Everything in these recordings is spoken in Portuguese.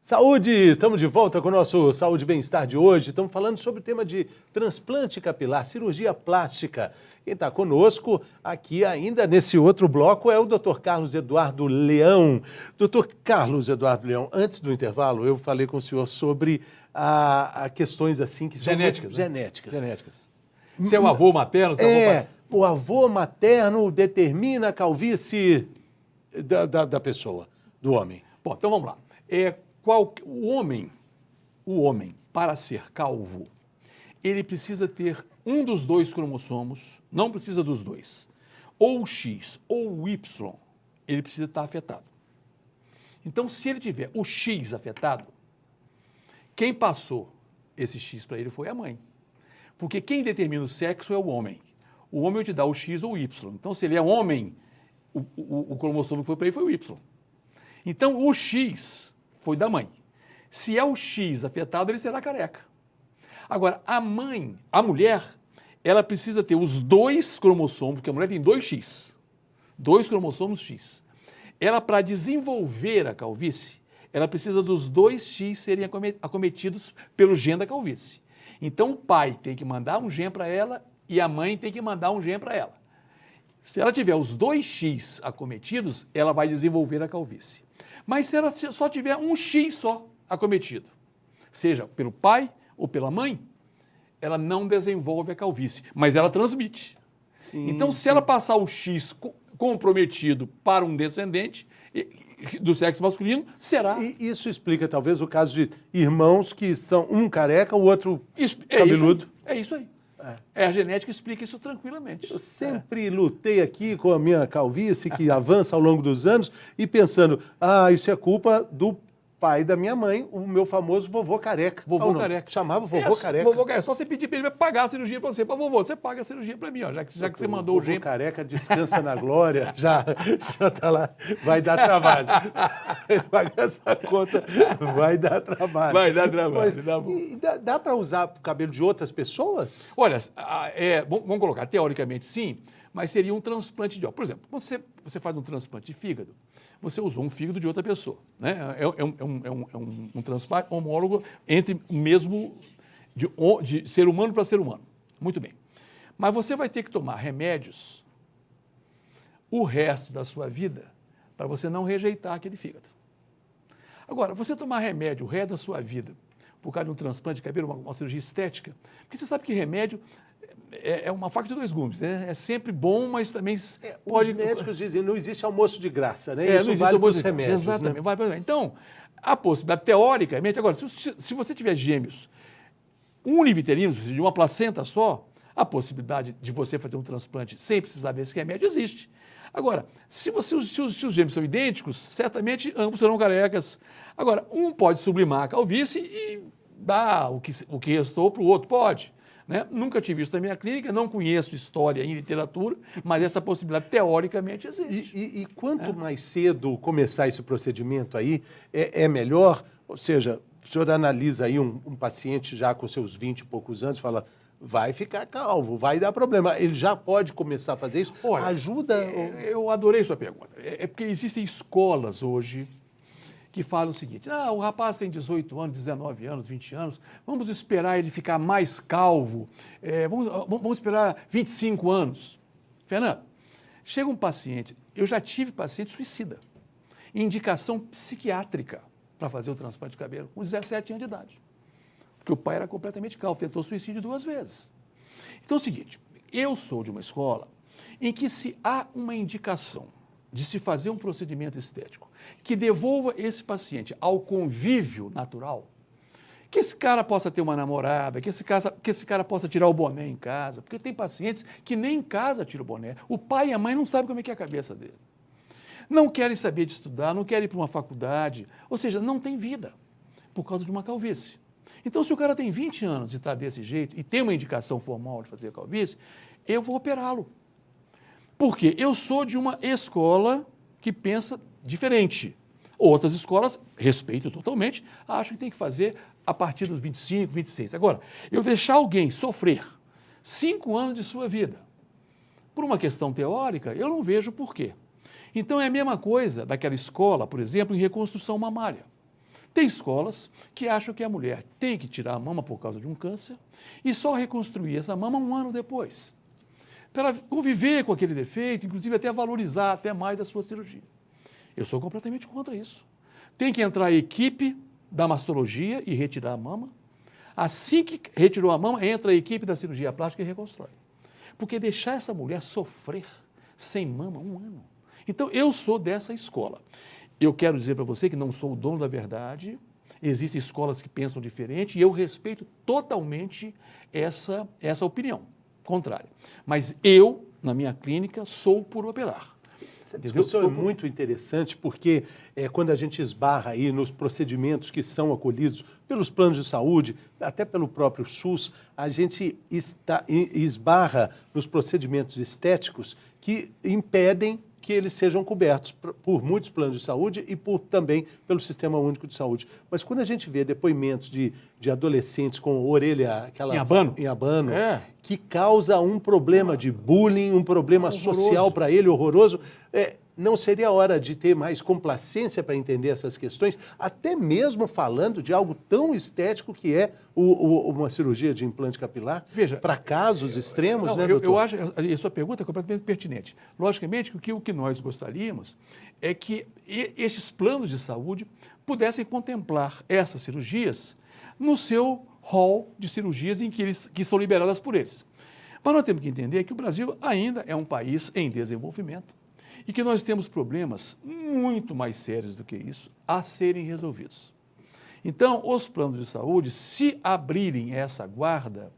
Saúde! Estamos de volta com o nosso Saúde e Bem-Estar de hoje. Estamos falando sobre o tema de transplante capilar, cirurgia plástica. Quem está conosco aqui ainda nesse outro bloco é o Dr. Carlos Eduardo Leão. Dr. Carlos Eduardo Leão, antes do intervalo eu falei com o senhor sobre questões assim que são genéticas. Genéticas. Se é o avô materno, o avô materno determina a calvície da pessoa, do homem. Bom, então vamos lá. O homem, para ser calvo, ele precisa ter um dos dois cromossomos, não precisa dos dois, ou o X ou o Y, ele precisa estar afetado. Então, se ele tiver o X afetado, quem passou esse X para ele foi a mãe. Porque quem determina o sexo é o homem. O homem te dá o X ou o Y. Então, se ele é homem, o cromossomo que foi para ele foi o Y. Então, o X foi da mãe. Se é o X afetado, ele será careca. Agora, a mulher, ela precisa ter os dois cromossomos, porque a mulher tem 2X, 2 cromossomos X. Ela, para desenvolver a calvície, ela precisa dos 2X serem acometidos pelo gene da calvície. Então, o pai tem que mandar um gene para ela e a mãe tem que mandar um gene para ela. Se ela tiver os 2X acometidos, ela vai desenvolver a calvície. Mas se ela só tiver um X só acometido, seja pelo pai ou pela mãe, ela não desenvolve a calvície, mas ela transmite. Sim, então, se ela passar o X comprometido para um descendente do sexo masculino, será... E isso explica, talvez, o caso de irmãos que são um careca, o outro cabeludo. É isso aí. A genética explica isso tranquilamente. Eu sempre lutei aqui com a minha calvície, que avança ao longo dos anos, e pensando, isso é culpa do pai da minha mãe, o meu famoso vovô careca. Vovô careca. Chamava vovô careca. Vovô careca. Só você pedir para ele pagar a cirurgia para você. Vovô, você paga a cirurgia para mim, ó, já que você mandou o gene. Vovô careca descansa na glória, já tá lá. Vai dar trabalho. Pagar essa conta vai dar trabalho. Vai dar trabalho. Mas, dá para usar o cabelo de outras pessoas? Olha, vamos colocar, teoricamente sim, mas seria um transplante de órgão. Por exemplo, você faz um transplante de fígado, você usou um fígado de outra pessoa, né? É um transplante homólogo entre o mesmo, de ser humano para ser humano. Muito bem. Mas você vai ter que tomar remédios o resto da sua vida para você não rejeitar aquele fígado. Agora, você tomar remédio o resto da sua vida por causa de um transplante de cabelo, uma cirurgia estética, porque você sabe que remédio é uma faca de dois gumes, né? É sempre bom, mas também pode... Os médicos dizem que não existe almoço de graça, né? Isso vale para os remédios. Exatamente. Né? Então, a possibilidade, teoricamente, agora, se você tiver gêmeos univitelinos, de uma placenta só, a possibilidade de você fazer um transplante sem precisar desse remédio existe. Agora, se os gêmeos são idênticos, certamente ambos serão carecas. Agora, um pode sublimar a calvície e dar o que restou para o outro, pode. Né? Nunca tive isso na minha clínica, não conheço história em literatura, mas essa possibilidade teoricamente existe. E quanto mais cedo começar esse procedimento aí, é melhor? Ou seja, o senhor analisa aí um paciente já com seus 20 e poucos anos e fala, vai ficar calvo, vai dar problema. Ele já pode começar a fazer isso? Olha, ajuda? Eu adorei sua pergunta. É porque existem escolas hoje que falam o seguinte, o rapaz tem 18 anos, 19 anos, 20 anos, vamos esperar ele ficar mais calvo, vamos esperar 25 anos. Fernando, chega um paciente, eu já tive paciente suicida, indicação psiquiátrica para fazer o transplante de cabelo, com 17 anos de idade, porque o pai era completamente calvo, tentou suicídio 2 vezes. Então é o seguinte, eu sou de uma escola em que se há uma indicação de se fazer um procedimento estético que devolva esse paciente ao convívio natural, que esse cara possa ter uma namorada, que esse cara possa tirar o boné em casa, porque tem pacientes que nem em casa tiram o boné. O pai e a mãe não sabem como é que é a cabeça dele. Não querem saber de estudar, não querem ir para uma faculdade, ou seja, não tem vida por causa de uma calvície. Então, se o cara tem 20 anos e está desse jeito e tem uma indicação formal de fazer calvície, eu vou operá-lo. Por quê? Eu sou de uma escola que pensa diferente. Outras escolas, respeito totalmente, acham que tem que fazer a partir dos 25, 26. Agora, eu deixar alguém sofrer 5 anos de sua vida por uma questão teórica, eu não vejo por quê. Então, é a mesma coisa daquela escola, por exemplo, em reconstrução mamária. Tem escolas que acham que a mulher tem que tirar a mama por causa de um câncer e só reconstruir essa mama um ano depois, para conviver com aquele defeito, inclusive até valorizar até mais a sua cirurgia. Eu sou completamente contra isso. Tem que entrar a equipe da mastologia e retirar a mama. Assim que retirou a mama, entra a equipe da cirurgia plástica e reconstrói. Porque deixar essa mulher sofrer sem mama um ano. Então, eu sou dessa escola. Eu quero dizer para você que não sou o dono da verdade, existem escolas que pensam diferente e eu respeito totalmente essa opinião contrária. Mas eu, na minha clínica, sou por operar. Essa discussão é muito interessante porque quando a gente esbarra aí nos procedimentos que são acolhidos pelos planos de saúde, até pelo próprio SUS, a gente esbarra nos procedimentos estéticos que impedem que eles sejam cobertos por muitos planos de saúde e também pelo Sistema Único de Saúde. Mas quando a gente vê depoimentos de adolescentes com orelha em abano que causa um problema de bullying, um problema social para ele horroroso, não seria hora de ter mais complacência para entender essas questões, até mesmo falando de algo tão estético que é uma cirurgia de implante capilar, para casos extremos, né, doutor? Eu acho que a sua pergunta é completamente pertinente. Logicamente, o que nós gostaríamos é que esses planos de saúde pudessem contemplar essas cirurgias no seu rol de cirurgias que são liberadas por eles. Mas nós temos que entender que o Brasil ainda é um país em desenvolvimento, e que nós temos problemas muito mais sérios do que isso a serem resolvidos. Então, os planos de saúde, se abrirem essa guarda,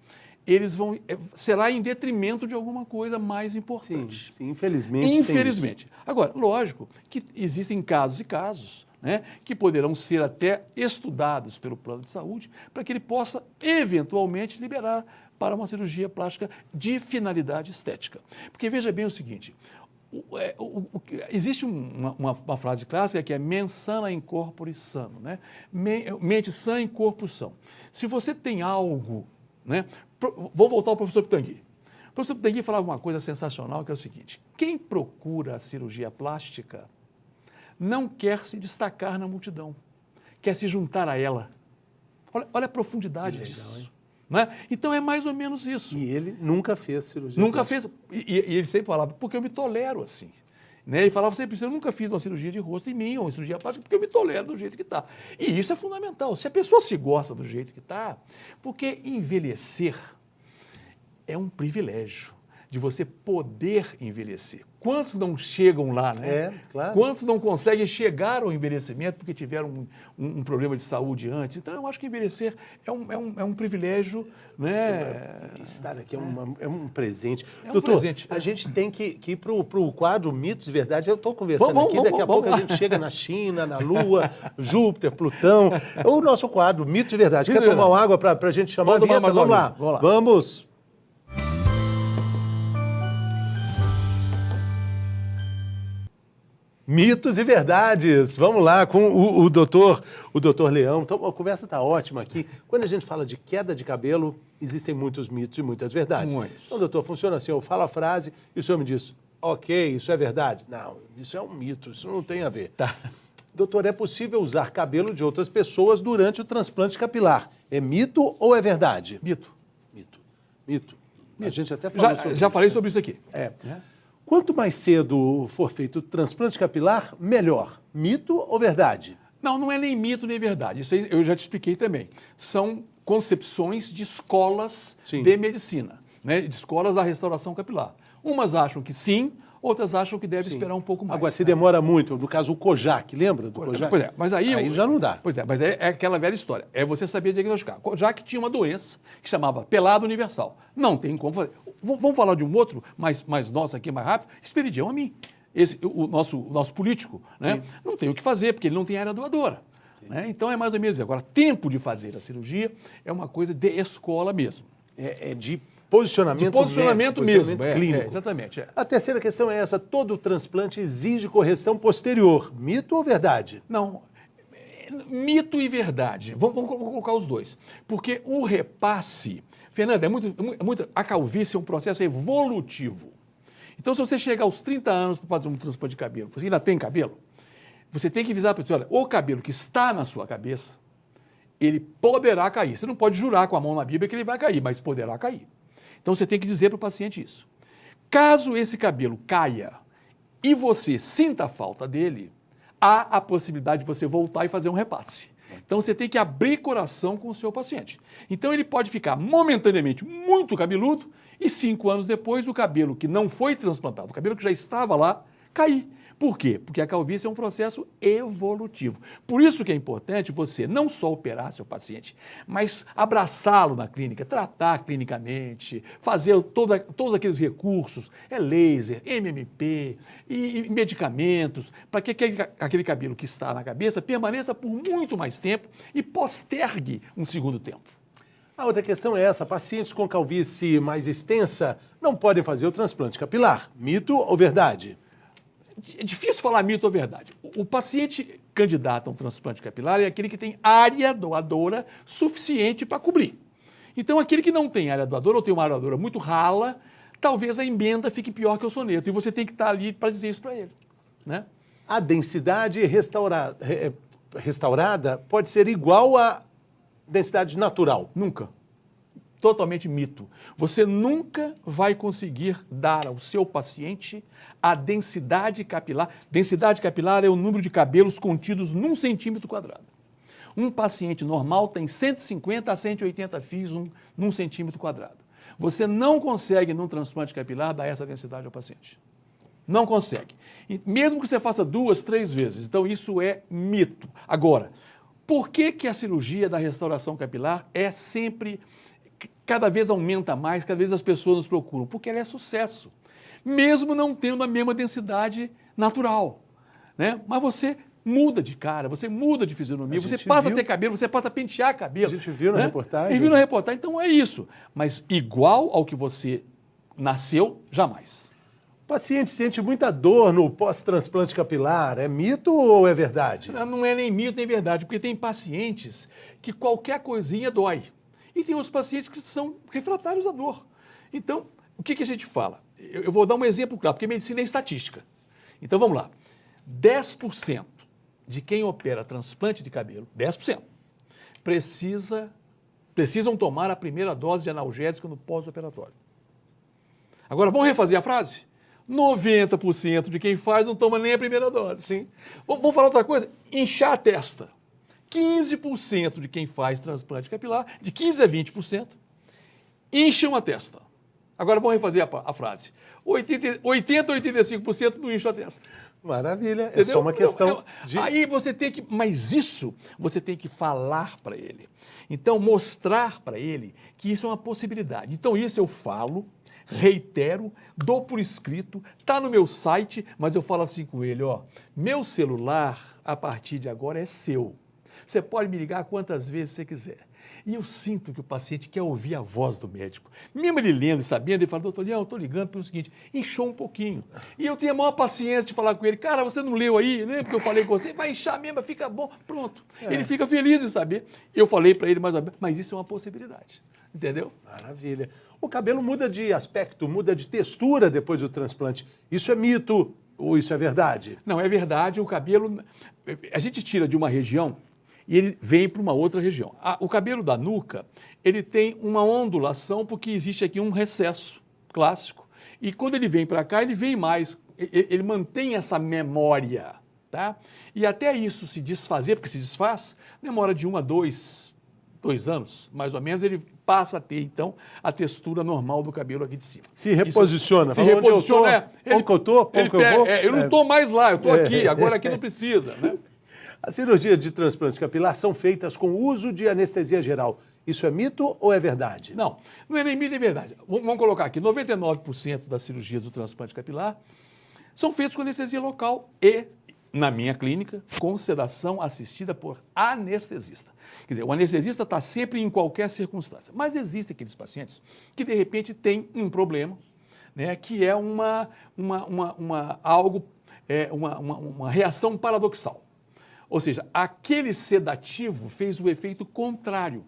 será em detrimento de alguma coisa mais importante. Sim, infelizmente. Infelizmente. Agora, lógico que existem casos e casos, né, que poderão ser até estudados pelo plano de saúde para que ele possa, eventualmente, liberar para uma cirurgia plástica de finalidade estética. Porque veja bem o seguinte, existe uma frase clássica que é mens sana in corpore sano, né? Mente sã em corpo são. Se você tem algo, né? Vou voltar ao professor Pitangui. O professor Pitangui falava uma coisa sensacional, que é o seguinte: quem procura a cirurgia plástica não quer se destacar na multidão, quer se juntar a ela. Olha a profundidade disso. Né? Então é mais ou menos isso. E ele nunca fez cirurgia Nunca plástica. fez. E ele sempre falava, porque eu me tolero assim. Né? Ele falava sempre, eu nunca fiz uma cirurgia de rosto em mim, ou uma cirurgia plástica, porque eu me tolero do jeito que está. E isso é fundamental. Se a pessoa se gosta do jeito que está, porque envelhecer é um privilégio de você poder envelhecer. Quantos não chegam lá, né? Claro. Quantos não conseguem chegar ao envelhecimento porque tiveram um problema de saúde antes? Então, eu acho que envelhecer é um privilégio, né? Estar aqui é um presente. Doutor, presente. A gente tem que ir para o quadro Mitos de Verdade. Eu estou conversando aqui, daqui a pouco a gente chega na China, na Lua, Júpiter, Plutão. O nosso quadro Mitos de Verdade. Quer tomar uma água para a gente chamar a vinheta? Vamos lá. Vamos. Mitos e verdades. Vamos lá com o doutor Leão. Então, a conversa está ótima aqui. Quando a gente fala de queda de cabelo, existem muitos mitos e muitas verdades. Então, doutor, funciona assim, eu falo a frase e o senhor me diz, ok, isso é verdade? Não, isso é um mito, isso não tem a ver. Tá. Doutor, é possível usar cabelo de outras pessoas durante o transplante capilar? É mito ou é verdade? Mito. Mito. A gente até falou sobre isso. Já falei sobre isso aqui. Quanto mais cedo for feito o transplante capilar, melhor. Mito ou verdade? Não é nem mito nem verdade. Isso aí eu já te expliquei também. São concepções de escolas de medicina, né? De escolas da restauração capilar. Umas acham que sim, outras acham que deve esperar um pouco mais. Agora, se demora muito, no caso o Kojak, lembra do Kojak? Pois é, mas aí já não dá. Pois é, mas é aquela velha história. É você saber diagnosticar. Kojak tinha uma doença que chamava pelado universal. Não tem como fazer. Vamos falar de um outro, mais nosso aqui, mais rápido? Esperidião Amin. O nosso político, né? Não tem o que fazer, porque ele não tem área doadora. Né? Então é mais ou menos isso. Agora, tempo de fazer a cirurgia é uma coisa de escola mesmo. É de posicionamento mesmo, clínico. Exatamente. A terceira questão é essa: todo transplante exige correção posterior. Mito ou verdade? Não. Mito e verdade. Vamos colocar os dois. Porque o repasse, Fernanda, a calvície é um processo evolutivo. Então, se você chegar aos 30 anos para fazer um transplante de cabelo, você ainda tem cabelo, você tem que avisar a pessoa, olha, o cabelo que está na sua cabeça, ele poderá cair. Você não pode jurar com a mão na Bíblia que ele vai cair, mas poderá cair. Então você tem que dizer para o paciente isso. Caso esse cabelo caia e você sinta a falta dele, há a possibilidade de você voltar e fazer um repasse. Então você tem que abrir coração com o seu paciente. Então ele pode ficar momentaneamente muito cabeludo e 5 anos depois o cabelo que não foi transplantado, o cabelo que já estava lá, cair. Por quê? Porque a calvície é um processo evolutivo. Por isso que é importante você não só operar seu paciente, mas abraçá-lo na clínica, tratar clinicamente, fazer todos aqueles recursos, laser, MMP e medicamentos, para que aquele cabelo que está na cabeça permaneça por muito mais tempo e postergue um segundo tempo. A outra questão é essa, pacientes com calvície mais extensa não podem fazer o transplante capilar. Mito ou verdade? É difícil falar mito ou verdade. O paciente candidato a um transplante capilar é aquele que tem área doadora suficiente para cobrir. Então, aquele que não tem área doadora ou tem uma área doadora muito rala, talvez a emenda fique pior que o soneto. E você tem que estar ali para dizer isso para ele, né? A densidade restaurada pode ser igual à densidade natural? Nunca. Totalmente mito. Você nunca vai conseguir dar ao seu paciente a densidade capilar. Densidade capilar é o número de cabelos contidos num centímetro quadrado. Um paciente normal tem 150 a 180 fios num centímetro quadrado. Você não consegue, num transplante capilar, dar essa densidade ao paciente. Não consegue. E mesmo que você faça 2, 3 vezes. Então, isso é mito. Agora, por que a cirurgia da restauração capilar é sempre... cada vez aumenta mais, cada vez as pessoas nos procuram, porque ela é sucesso, mesmo não tendo a mesma densidade natural, né? Mas você muda de cara, você muda de fisionomia, você passa a ter cabelo, você passa a pentear cabelo. A gente viu na reportagem. E viu na reportagem, então é isso. Mas igual ao que você nasceu, jamais. O paciente sente muita dor no pós-transplante capilar, é mito ou é verdade? Não é nem mito nem verdade, porque tem pacientes que qualquer coisinha dói. E tem outros pacientes que são refratários à dor. Então, o que a gente fala? Eu vou dar um exemplo claro, porque medicina é estatística. Então, vamos lá. 10% de quem opera transplante de cabelo, 10%, precisam tomar a primeira dose de analgésico no pós-operatório. Agora, vamos refazer a frase? 90% de quem faz não toma nem a primeira dose. Sim. Vamos falar outra coisa? Inchar a testa. 15% de quem faz transplante capilar, de 15% a 20%, incham a testa. Agora vamos refazer a frase. 80% a 85% não incham a testa. Maravilha, Entendeu? é só uma questão de... Aí você tem que... Mas isso você tem que falar para ele. Então, mostrar para ele que isso é uma possibilidade. Então, isso eu falo, reitero, dou por escrito, está no meu site, mas eu falo assim com ele, ó, meu celular, a partir de agora, é seu. Você pode me ligar quantas vezes você quiser. E eu sinto que o paciente quer ouvir a voz do médico. Mesmo ele lendo e sabendo, ele fala, doutor Leão, eu estou ligando pelo seguinte, inchou um pouquinho. E eu tenho a maior paciência de falar com ele, cara, você não leu aí, né? Porque eu falei com você, vai inchar mesmo, fica bom, pronto. Ele fica feliz em saber. Eu falei para ele mais ou menos, mas isso é uma possibilidade. Entendeu? Maravilha. O cabelo muda de aspecto, muda de textura depois do transplante. Isso é mito ou isso é verdade? Não, é verdade, o cabelo... A gente tira de uma região e ele vem para uma outra região. O cabelo da nuca, ele tem uma ondulação porque existe aqui um recesso clássico. E quando ele vem para cá, ele vem mais, ele mantém essa memória, tá? E até isso se desfazer, porque se desfaz, demora de 1 a 2 anos, mais ou menos, ele passa a ter, então, a textura normal do cabelo aqui de cima. Se reposiciona. Se reposiciona, onde eu estou, onde eu vou. Eu não estou mais lá, eu estou aqui, agora aqui não precisa, né? As cirurgias de transplante capilar são feitas com o uso de anestesia geral. Isso é mito ou é verdade? Não, não é nem mito nem verdade. Vamos colocar aqui, 99% das cirurgias do transplante capilar são feitas com anestesia local e, na minha clínica, com sedação assistida por anestesista. Quer dizer, o anestesista está sempre em qualquer circunstância. Mas existem aqueles pacientes que, de repente, têm um problema, né, que é uma reação paradoxal. Ou seja, aquele sedativo fez o efeito contrário.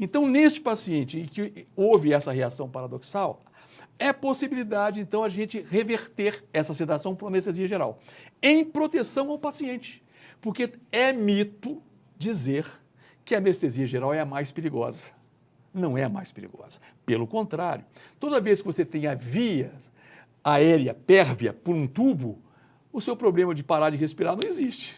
Então, neste paciente em que houve essa reação paradoxal, é possibilidade, então, a gente reverter essa sedação por anestesia geral, em proteção ao paciente. Porque é mito dizer que a anestesia geral é a mais perigosa. Não é a mais perigosa. Pelo contrário, toda vez que você tem a via aérea pérvia por um tubo, o seu problema de parar de respirar não existe.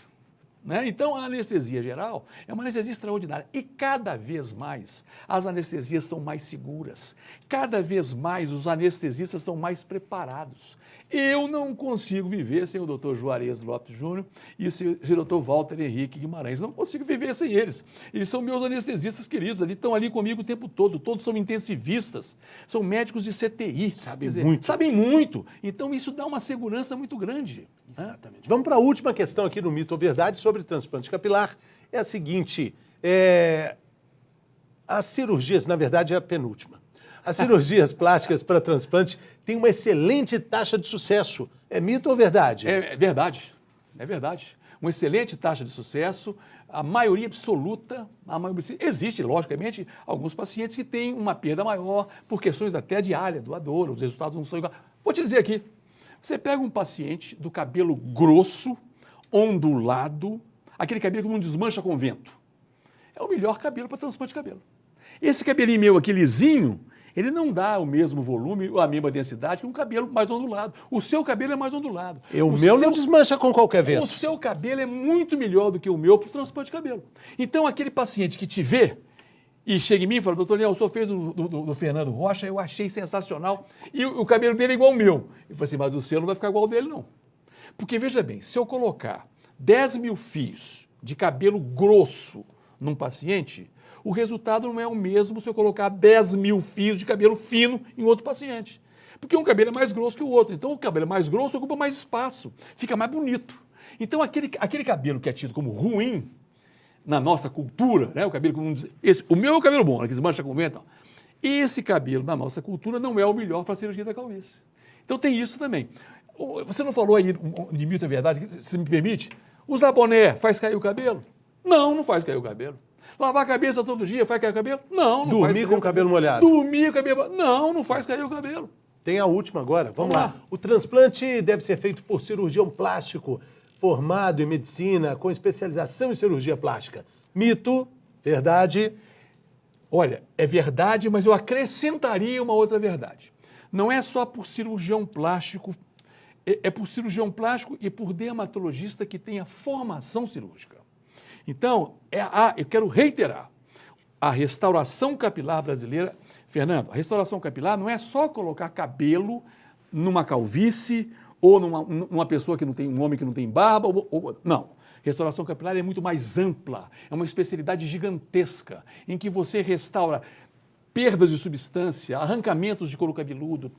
Né? Então, a anestesia geral é uma anestesia extraordinária. E cada vez mais as anestesias são mais seguras. Cada vez mais os anestesistas são mais preparados. Eu não consigo viver sem o Dr. Juarez Lopes Júnior e o Dr. Walter Henrique Guimarães. Não consigo viver sem eles. Eles são meus anestesistas queridos, estão ali comigo o tempo todo. Todos são intensivistas, são médicos de CTI. Sabem muito. Então, isso dá uma segurança muito grande. Exatamente. Vamos para a última questão aqui no Mito ou Verdade sobre transplante capilar. É a seguinte, as cirurgias, na verdade, é a penúltima. As cirurgias plásticas para transplante têm uma excelente taxa de sucesso. É mito ou verdade? É verdade. É verdade. Uma excelente taxa de sucesso, a maioria absoluta, existe, logicamente, alguns pacientes que têm uma perda maior por questões até de área doadora, os resultados não são iguais. Vou te dizer aqui, você pega um paciente do cabelo grosso, ondulado, aquele cabelo que não desmancha com vento. É o melhor cabelo para transplante de cabelo. Esse cabelinho meu aqui lisinho, ele não dá o mesmo volume ou a mesma densidade que um cabelo mais ondulado. O seu cabelo é mais ondulado. O meu não desmancha com qualquer vento. O seu cabelo é muito melhor do que o meu para o transplante de cabelo. Então, aquele paciente que te vê e chega em mim e fala, doutor Leão, o senhor fez do Fernando Rocha, eu achei sensacional, e o cabelo dele é igual ao meu. Eu falei assim, mas o seu não vai ficar igual ao dele, não. Porque, veja bem, se eu colocar 10 mil fios de cabelo grosso num paciente, o resultado não é o mesmo se eu colocar 10 mil fios de cabelo fino em outro paciente. Porque um cabelo é mais grosso que o outro. Então, o cabelo mais grosso ocupa mais espaço, fica mais bonito. Então, aquele cabelo que é tido como ruim na nossa cultura, né? O cabelo como o meu é o cabelo bom, que desmancha com vento. Esse cabelo na nossa cultura não é o melhor para a cirurgia da calvície. Então, tem isso também. Você não falou aí de mito, é verdade, se me permite? Usar boné faz cair o cabelo? Não, não faz cair o cabelo. Lavar a cabeça todo dia faz cair o cabelo? Não, não faz. Dormir com o cabelo molhado? Dormir com o cabelo molhado? Não, não faz cair o cabelo. Tem a última agora, vamos lá. O transplante deve ser feito por cirurgião plástico, formado em medicina, com especialização em cirurgia plástica. Mito, verdade? Olha, é verdade, mas eu acrescentaria uma outra verdade. Não é só por cirurgião plástico, é por cirurgião plástico e por dermatologista que tenha formação cirúrgica. Então, eu quero reiterar, a restauração capilar brasileira, Fernando, a restauração capilar não é só colocar cabelo numa calvície ou numa pessoa que não tem, um homem que não tem barba, não. Restauração capilar é muito mais ampla, é uma especialidade gigantesca, em que você restaura perdas de substância, arrancamentos de couro cabeludo,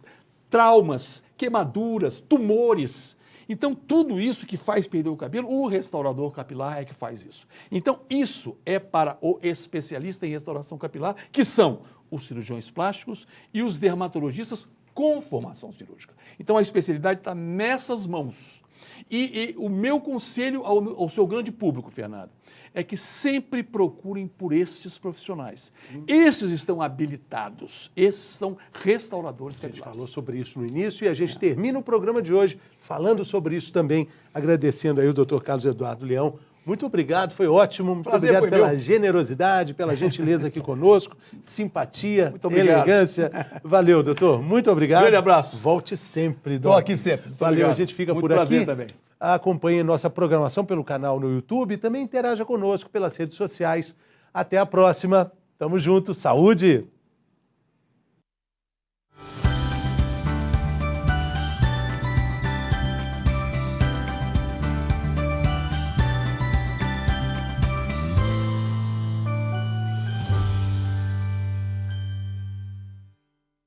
traumas, queimaduras, tumores. Então, tudo isso que faz perder o cabelo, o restaurador capilar é que faz isso. Então, isso é para o especialista em restauração capilar, que são os cirurgiões plásticos e os dermatologistas com formação cirúrgica. Então, a especialidade está nessas mãos. E o meu conselho ao seu grande público, Fernando, é que sempre procurem por estes profissionais. Esses estão habilitados, esses são restauradores capilares. A gente falou sobre isso no início e a gente termina o programa de hoje falando sobre isso também, agradecendo aí o Dr. Carlos Eduardo Leão. Muito obrigado, foi ótimo. Muito obrigado pela generosidade, pela gentileza aqui conosco, simpatia, elegância. Valeu, doutor. Muito obrigado. Grande abraço. Volte sempre, doutor. Estou aqui sempre. Muito Valeu, obrigado. A gente fica muito por aqui. Também. Acompanhe nossa programação pelo canal no YouTube e também interaja conosco pelas redes sociais. Até a próxima. Tamo junto. Saúde!